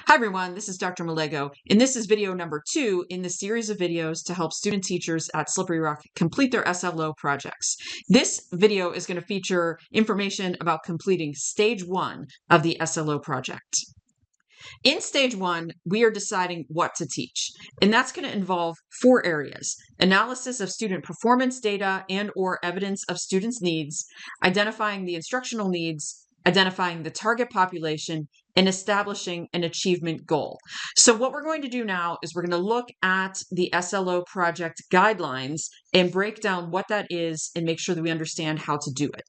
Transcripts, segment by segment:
Hi everyone, this is Dr. Malego, and this is video number 2 in the series of videos to help student teachers at Slippery Rock complete their SLO projects. This video is going to feature information about completing stage 1 of the SLO project. In stage 1, we are deciding what to teach, and that's going to involve 4 areas: analysis of student performance data and or evidence of students' needs, identifying the instructional needs, identifying the target population, and establishing an achievement goal. So what we're going to do now is we're going to look at the SLO project guidelines and break down what that is and make sure that we understand how to do it.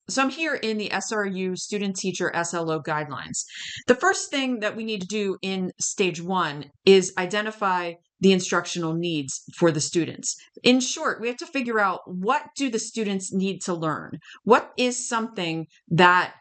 So I'm here in the SRU Student Teacher SLO guidelines. The first thing that we need to do in stage 1 is identify the instructional needs for the students. In short, we have to figure out, what do the students need to learn? What is something that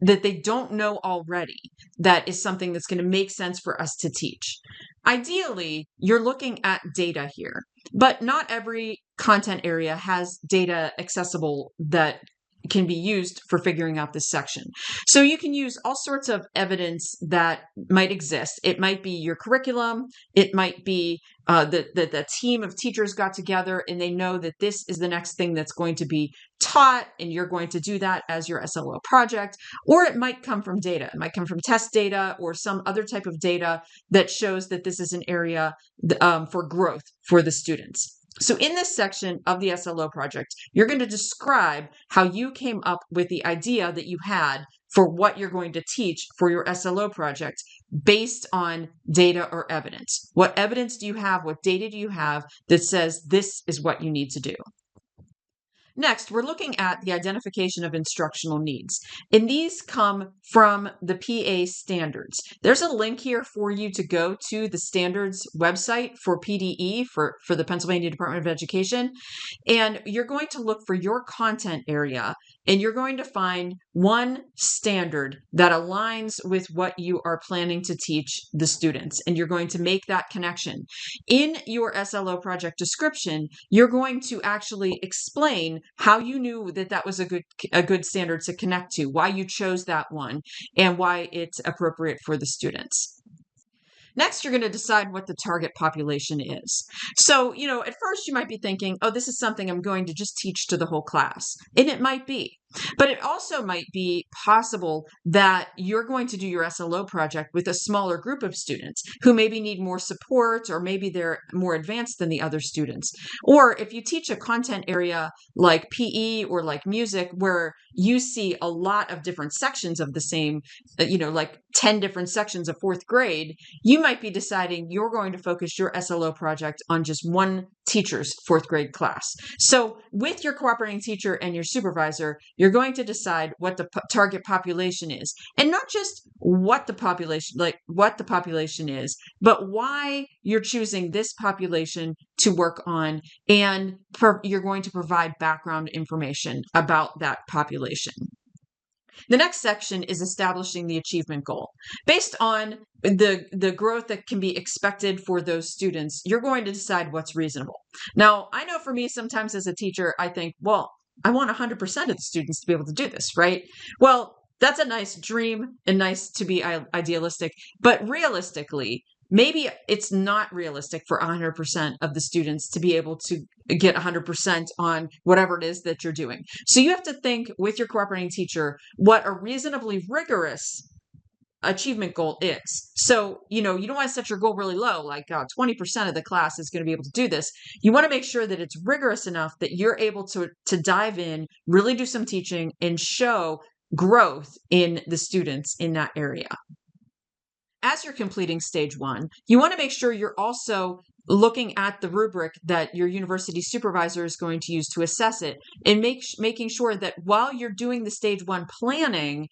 they don't know already that is something that's going to make sense for us to teach? Ideally, you're looking at data here, but not every content area has data accessible that can be used for figuring out this section. So you can use all sorts of evidence that might exist. It might be your curriculum. It might be the team of teachers got together and they know that this is the next thing that's going to be taught, and you're going to do that as your SLO project. Or it might come from data. It might come from test data or some other type of data that shows that this is an area for growth for the students. So in this section of the SLO project, you're going to describe how you came up with the idea that you had for what you're going to teach for your SLO project based on data or evidence. What evidence do you have? What data do you have that says this is what you need to do? Next, we're looking at the identification of instructional needs, and these come from the PA standards. There's a link here for you to go to the standards website for PDE, for the Pennsylvania Department of Education, and you're going to look for your content area, and you're going to find one standard that aligns with what you are planning to teach the students, and you're going to make that connection. In your SLO project description, you're going to actually explain how you knew that that was a good standard to connect to, why you chose that one, and why it's appropriate for the students. Next, you're going to decide what the target population is. So, at first you might be thinking, oh, this is something I'm going to just teach to the whole class. And it might be. But it also might be possible that you're going to do your SLO project with a smaller group of students who maybe need more support, or maybe they're more advanced than the other students. Or if you teach a content area like PE or like music, where you see a lot of different sections of the same, like 10 different sections of 4th grade, you might be deciding you're going to focus your SLO project on just one teacher's 4th grade class. So with your cooperating teacher and your supervisor, you're going to decide what the target population is, and not just what the population is, but why you're choosing this population to work on, and you're going to provide background information about that population. The next section is establishing the achievement goal. Based on the growth that can be expected for those students, you're going to decide what's reasonable. Now, I know for me, sometimes as a teacher, I think, well, I want 100% of the students to be able to do this, right? Well, that's a nice dream and nice to be idealistic, but realistically, maybe it's not realistic for 100% of the students to be able to get 100% on whatever it is that you're doing. So you have to think with your cooperating teacher what a reasonably rigorous achievement goal is. So, you don't want to set your goal really low, like 20% of the class is going to be able to do this. You want to make sure that it's rigorous enough that you're able to dive in, really do some teaching, and show growth in the students in that area. As you're completing stage 1, you want to make sure you're also looking at the rubric that your university supervisor is going to use to assess it, and making sure that while you're doing the stage 1 planning,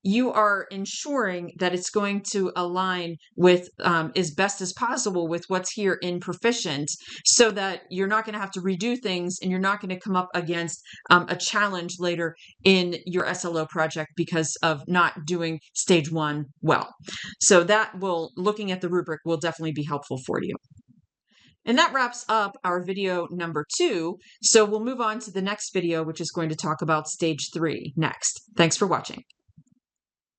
you are ensuring that it's going to align with as best as possible with what's here in Proficient, so that you're not going to have to redo things, and you're not going to come up against a challenge later in your SLO project because of not doing stage 1 well. So looking at the rubric will definitely be helpful for you. And that wraps up our video number 2. So we'll move on to the next video, which is going to talk about stage 3 next. Thanks for watching.